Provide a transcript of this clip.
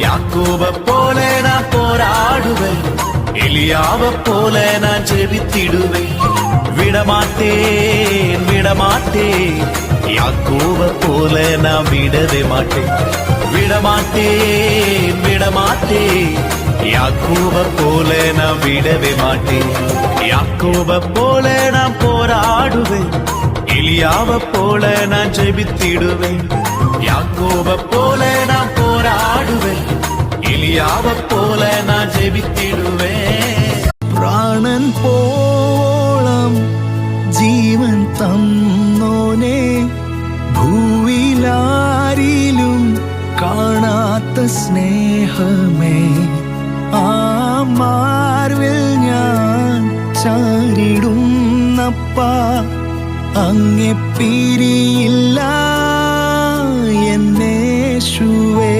யாக்கோபை போல நான் போராடுவேன், எலியாவை போல நான் ஜெபித்திடுவேன். விடமாட்டேன் விடமாட்டேன், யாக்கோபை போல நான் விடவே மாட்டேன். விடமாட்டேன் விடமாட்டேன், யாக்கோபை போல நான் விடவே மாட்டேன். யாக்கோபை போல நான் போராடுவேன், எலியாவை போல நான் ஜெபித்திடுவேன். யாக்கோபை போல நான் போராடுவேன், எலியாவை போல நான் ஜெபித்திடுவேன். പ്രാണൻ പോളം ജീവൻ തന്നോനെ, ഭൂവിലാരിലും കാണാത്ത സ്നേഹമേ, ആ മാർവിൽ ഞാൻ ചാരിടുന്നപ്പാ, അങ്ങെ പിരിയില്ല എന്നേശുവേ.